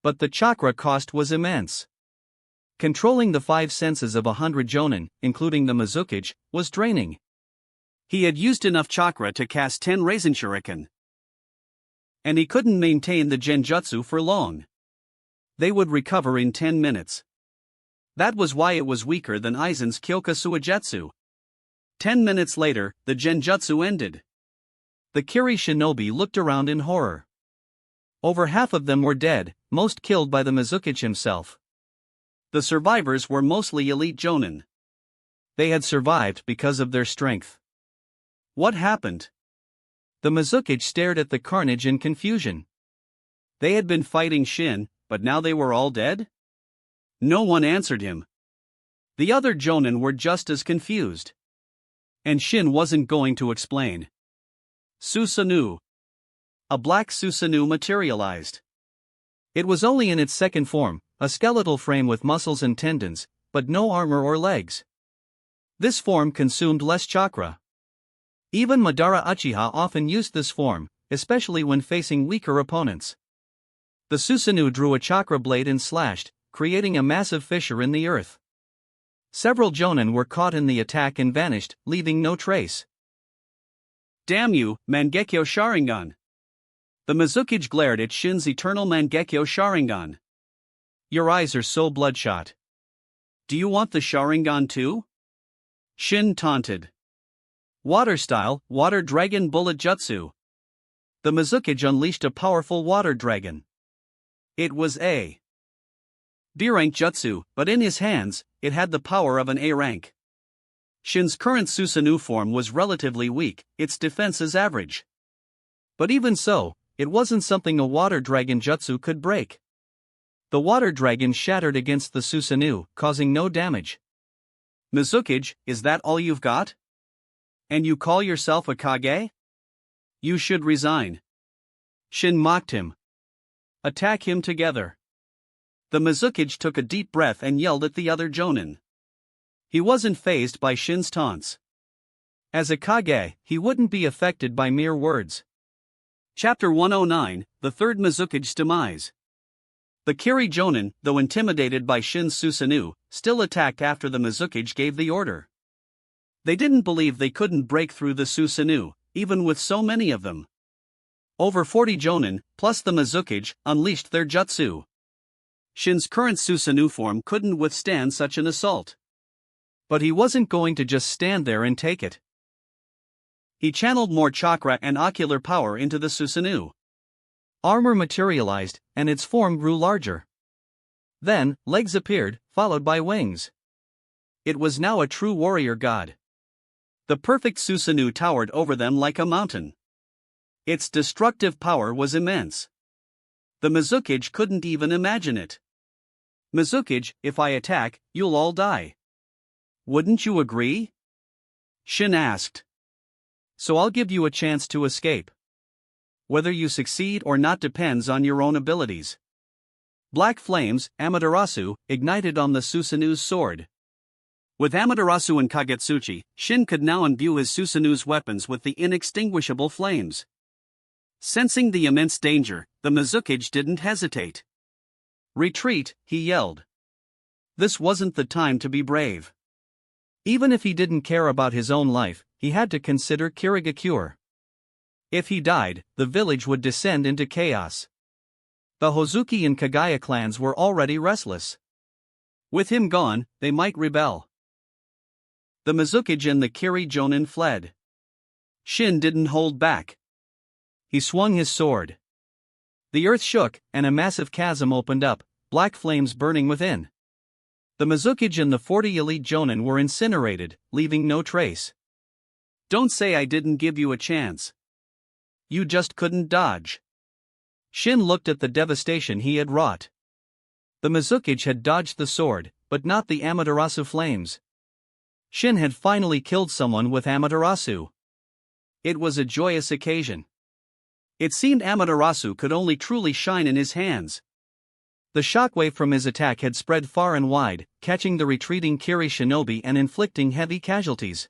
But the chakra cost was immense. Controlling the five senses of 100 Jonin, including the Mizukage, was draining. He had used enough chakra to cast 10 Raisin Shuriken. And he couldn't maintain the Genjutsu for long. They would recover in 10 minutes. That was why it was weaker than Aizen's Kyoka Suijutsu. 10 minutes later, the Genjutsu ended. The Kiri shinobi looked around in horror. Over half of them were dead, most killed by the Mizukage himself. The survivors were mostly elite Jonin. They had survived because of their strength. What happened? The Mizukage stared at the carnage in confusion. They had been fighting Shin, but now they were all dead? No one answered him. The other Jonin were just as confused. And Shin wasn't going to explain. Susanoo. A black Susanoo materialized. It was only in its second form, a skeletal frame with muscles and tendons, but no armor or legs. This form consumed less chakra. Even Madara Uchiha often used this form, especially when facing weaker opponents. The Susanoo drew a chakra blade and slashed, creating a massive fissure in the earth. Several Jonin were caught in the attack and vanished, leaving no trace. Damn you, Mangekyo Sharingan! The Mizukage glared at Shin's eternal Mangekyo Sharingan. Your eyes are so bloodshot. Do you want the Sharingan too? Shin taunted. Water style, Water Dragon Bullet Jutsu. The Mizukage unleashed a powerful water dragon. It was a B-rank jutsu, but in his hands, it had the power of an A rank. Shin's current Susanoo form was relatively weak, its defenses average. But even so, it wasn't something a water dragon jutsu could break. The water dragon shattered against the Susanoo, causing no damage. Mizukage, is that all you've got? And you call yourself a Kage? You should resign. Shin mocked him. Attack him together. The Mizukage took a deep breath and yelled at the other Jonin. He wasn't fazed by Shin's taunts. As a Kage, he wouldn't be affected by mere words. Chapter 109, The Third Mizukage's Demise. The Kiri Jonin, though intimidated by Shin's Susanoo, still attacked after the Mizukage gave the order. They didn't believe they couldn't break through the Susanoo, even with so many of them. Over 40 Jonin, plus the Mizukage, unleashed their jutsu. Shin's current Susanoo form couldn't withstand such an assault. But he wasn't going to just stand there and take it. He channeled more chakra and ocular power into the Susanoo. Armor materialized, and its form grew larger. Then, legs appeared, followed by wings. It was now a true warrior god. The perfect Susanoo towered over them like a mountain. Its destructive power was immense. The Mizukage couldn't even imagine it. Mizukage, if I attack, you'll all die. Wouldn't you agree? Shin asked. So I'll give you a chance to escape. Whether you succeed or not depends on your own abilities. Black flames, Amaterasu, ignited on the Susanoo's sword. With Amaterasu and Kagetsuchi, Shin could now imbue his Susanoo's weapons with the inextinguishable flames. Sensing the immense danger, the Mizukage didn't hesitate. Retreat, he yelled. This wasn't the time to be brave. Even if he didn't care about his own life, he had to consider Kirigakure. If he died, the village would descend into chaos. The Hozuki and Kagaya clans were already restless. With him gone, they might rebel. The Mizukage and the Kiri Jonin fled. Shin didn't hold back. He swung his sword. The earth shook, and a massive chasm opened up, black flames burning within. The Mizukage and the 40 elite Jonin were incinerated, leaving no trace. Don't say I didn't give you a chance. You just couldn't dodge. Shin looked at the devastation he had wrought. The Mizukage had dodged the sword, but not the Amaterasu flames. Shin had finally killed someone with Amaterasu. It was a joyous occasion. It seemed Amaterasu could only truly shine in his hands. The shockwave from his attack had spread far and wide, catching the retreating Kiri shinobi and inflicting heavy casualties.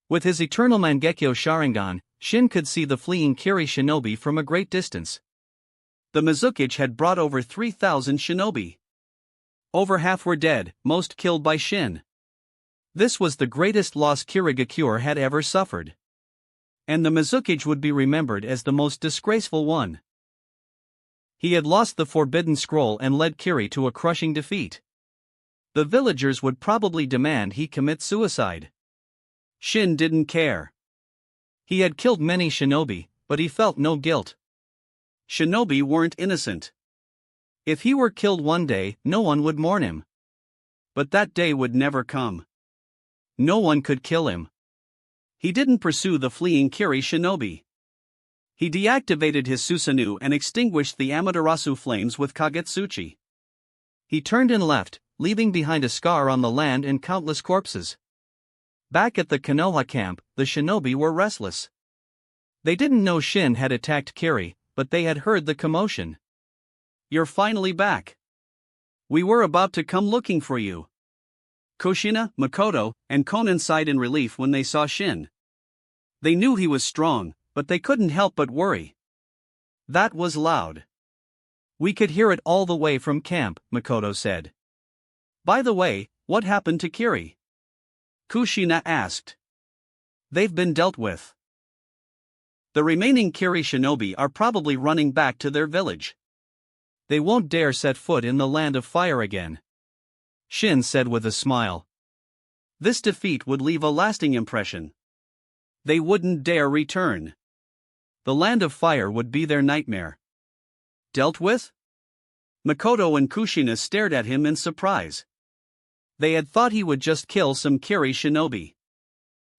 With his eternal Mangekyo Sharingan, Shin could see the fleeing Kiri shinobi from a great distance. The Mizukage had brought over 3,000 shinobi. Over half were dead, most killed by Shin. This was the greatest loss Kirigakure had ever suffered. And the Mizukage would be remembered as the most disgraceful one. He had lost the Forbidden Scroll and led Kiri to a crushing defeat. The villagers would probably demand he commit suicide. Shin didn't care. He had killed many shinobi, but he felt no guilt. Shinobi weren't innocent. If he were killed one day, no one would mourn him. But that day would never come. No one could kill him. He didn't pursue the fleeing Kiri shinobi. He deactivated his Susanoo and extinguished the Amaterasu flames with Kagetsuchi. He turned and left, leaving behind a scar on the land and countless corpses. Back at the Konoha camp, the shinobi were restless. They didn't know Shin had attacked Kiri, but they had heard the commotion. You're finally back. We were about to come looking for you. Kushina, Makoto, and Konan sighed in relief when they saw Shin. They knew he was strong, but they couldn't help but worry. That was loud. We could hear it all the way from camp, Makoto said. By the way, what happened to Kiri? Kushina asked. They've been dealt with. The remaining Kiri shinobi are probably running back to their village. They won't dare set foot in the land of fire again. Shin said with a smile. This defeat would leave a lasting impression. They wouldn't dare return. The land of fire would be their nightmare. Dealt with? Makoto and Kushina stared at him in surprise. They had thought he would just kill some Kiri shinobi.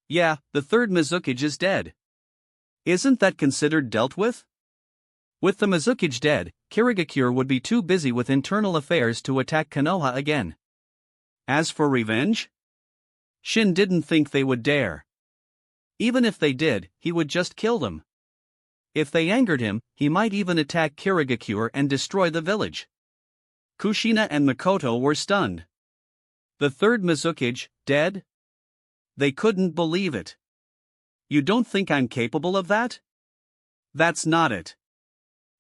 Yeah, the third Mizukage is dead. Isn't that considered dealt with? With the Mizukage dead, Kirigakure would be too busy with internal affairs to attack Konoha again. As for revenge? Shin didn't think they would dare. Even if they did, he would just kill them. If they angered him, he might even attack Kirigakure and destroy the village. Kushina and Makoto were stunned. The third Mizukage, dead? They couldn't believe it. You don't think I'm capable of that? That's not it.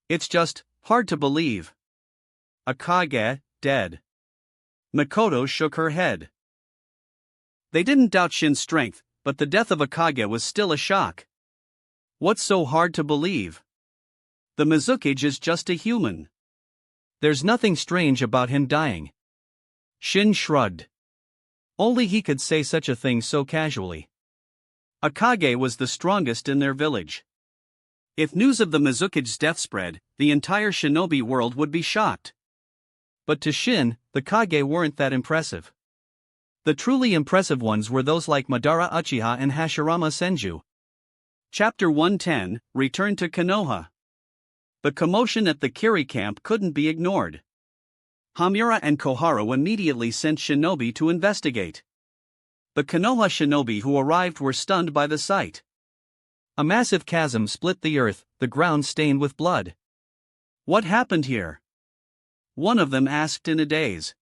It's just hard to believe. Akage, dead. Makoto shook her head. They didn't doubt Shin's strength, but the death of Akage was still a shock. What's so hard to believe? The Mizukage is just a human. There's nothing strange about him dying. Shin shrugged. Only he could say such a thing so casually. Akage was the strongest in their village. If news of the Mizukage's death spread, the entire shinobi world would be shocked. But to Shin, the Kage weren't that impressive. The truly impressive ones were those like Madara Uchiha and Hashirama Senju. Chapter 110, Return to Konoha. The commotion at the Kiri camp couldn't be ignored. Hamura and Koharu immediately sent shinobi to investigate. The Konoha shinobi who arrived were stunned by the sight. A massive chasm split the earth, the ground stained with blood. What happened here? One of them asked in a daze.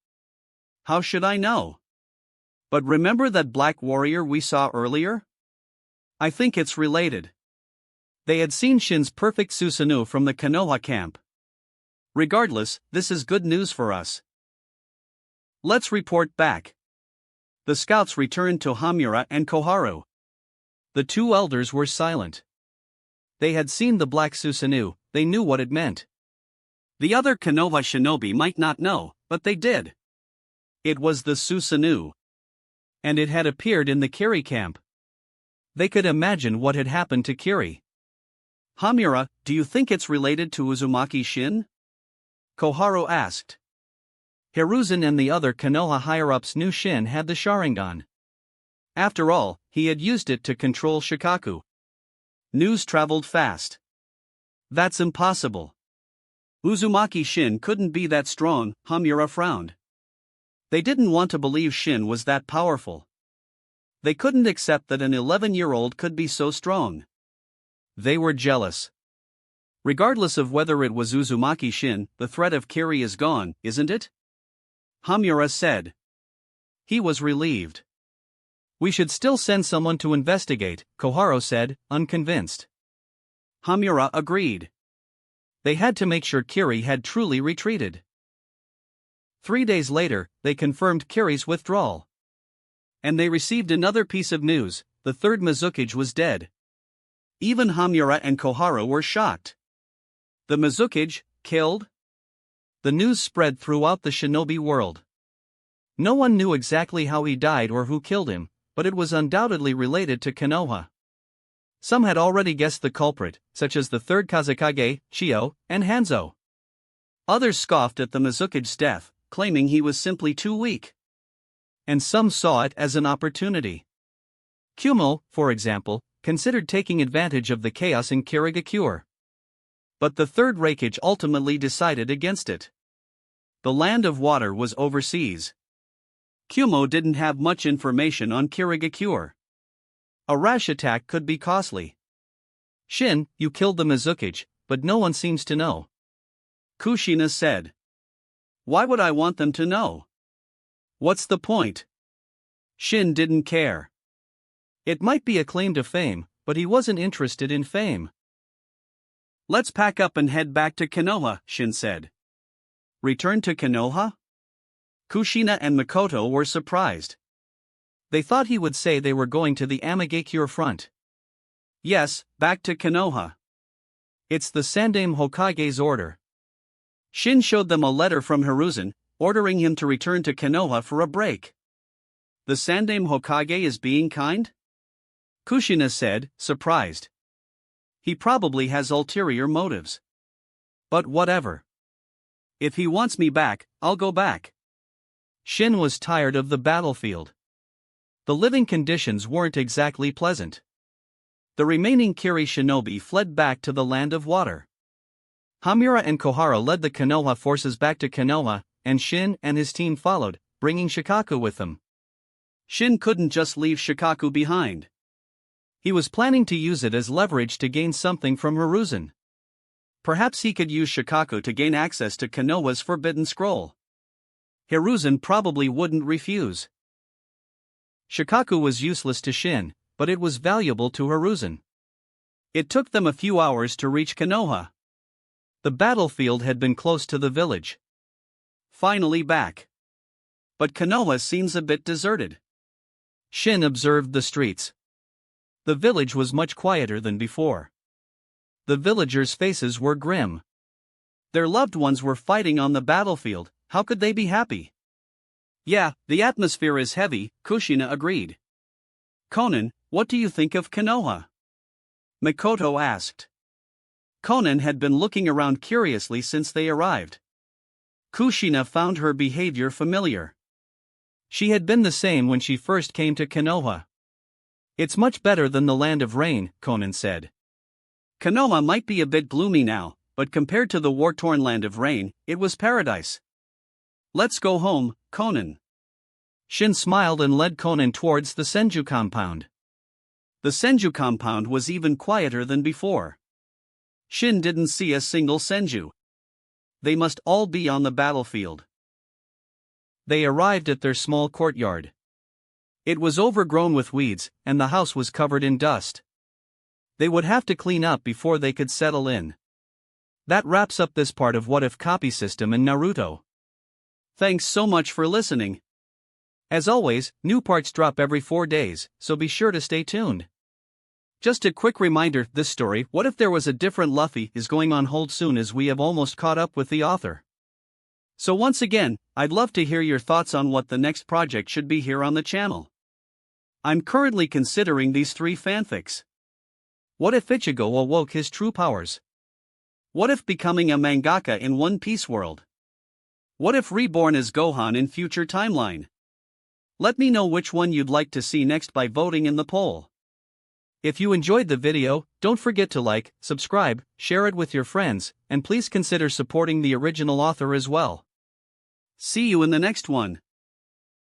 How should I know? But remember that black warrior we saw earlier? I think it's related. They had seen Shin's perfect Susanoo from the Konoha camp. Regardless, this is good news for us. Let's report back. The scouts returned to Hamura and Koharu. The two elders were silent. They had seen the black Susanoo, they knew what it meant. The other Konoha shinobi might not know, but they did. It was the Susanoo. And it had appeared in the Kiri camp. They could imagine what had happened to Kiri. Hamura, do you think it's related to Uzumaki Shin? Koharu asked. Hiruzen and the other Konoha higher-ups knew Shin had the Sharingan. After all, he had used it to control Shikaku. News traveled fast. That's impossible. Uzumaki Shin couldn't be that strong, Hamura frowned. They didn't want to believe Shin was that powerful. They couldn't accept that an 11-year-old could be so strong. They were jealous. Regardless of whether it was Uzumaki Shin, the threat of Kiri is gone, isn't it? Hamura said. He was relieved. We should still send someone to investigate, Koharu said, unconvinced. Hamura agreed. They had to make sure Kiri had truly retreated. 3 days later, they confirmed Kiri's withdrawal. And they received another piece of news: the third Mizukage was dead. Even Hamura and Koharu were shocked. The Mizukage, killed? The news spread throughout the shinobi world. No one knew exactly how he died or who killed him, but it was undoubtedly related to Konoha. Some had already guessed the culprit, such as the third Kazekage, Chio, and Hanzo. Others scoffed at the Mizukage's death, claiming he was simply too weak. And some saw it as an opportunity. Kumo, for example, considered taking advantage of the chaos in Kirigakure. But the third Raikage ultimately decided against it. The land of water was overseas. Kumo didn't have much information on Kirigakure. A rash attack could be costly. Shin, you killed the Mizukage, but no one seems to know. Kushina said. Why would I want them to know? What's the point? Shin didn't care. It might be a claim to fame, but he wasn't interested in fame. Let's pack up and head back to Konoha, Shin said. Return to Konoha? Kushina and Makoto were surprised. They thought he would say they were going to the Amagakure front. Yes, back to Konoha. It's the Sandaime Hokage's order. Shin showed them a letter from Hiruzen, ordering him to return to Konoha for a break. The Sandaime Hokage is being kind? Kushina said, surprised. He probably has ulterior motives. But whatever. If he wants me back, I'll go back. Shin was tired of the battlefield. The living conditions weren't exactly pleasant. The remaining Kiri shinobi fled back to the land of water. Hamura and Koharu led the Konoha forces back to Konoha, and Shin and his team followed, bringing Shikaku with them. Shin couldn't just leave Shikaku behind. He was planning to use it as leverage to gain something from Hiruzen. Perhaps he could use Shikaku to gain access to Konoha's Forbidden Scroll. Hiruzen probably wouldn't refuse. Shikaku was useless to Shin, but it was valuable to Hiruzen. It took them a few hours to reach Konoha. The battlefield had been close to the village. Finally back. But Konoha seems a bit deserted. Shin observed the streets. The village was much quieter than before. The villagers' faces were grim. Their loved ones were fighting on the battlefield, how could they be happy? Yeah, the atmosphere is heavy, Kushina agreed. Conan, what do you think of Konoha? Makoto asked. Conan had been looking around curiously since they arrived. Kushina found her behavior familiar. She had been the same when she first came to Konoha. It's much better than the Land of Rain, Conan said. Konoha might be a bit gloomy now, but compared to the war-torn Land of Rain, it was paradise. Let's go home, Conan. Shin smiled and led Conan towards the Senju compound. The Senju compound was even quieter than before. Shin didn't see a single Senju. They must all be on the battlefield. They arrived at their small courtyard. It was overgrown with weeds, and the house was covered in dust. They would have to clean up before they could settle in. That wraps up this part of What If Copy System in Naruto. Thanks so much for listening. As always, new parts drop every 4 days, so be sure to stay tuned. Just a quick reminder, this story, What If There Was a Different Luffy, is going on hold soon as we have almost caught up with the author. So once again, I'd love to hear your thoughts on what the next project should be here on the channel. I'm currently considering these 3 fanfics. What if Ichigo awoke his true powers? What if becoming a mangaka in One Piece world? What if Reborn is Gohan in future timeline? Let me know which one you'd like to see next by voting in the poll. If you enjoyed the video, don't forget to like, subscribe, share it with your friends, and please consider supporting the original author as well. See you in the next one.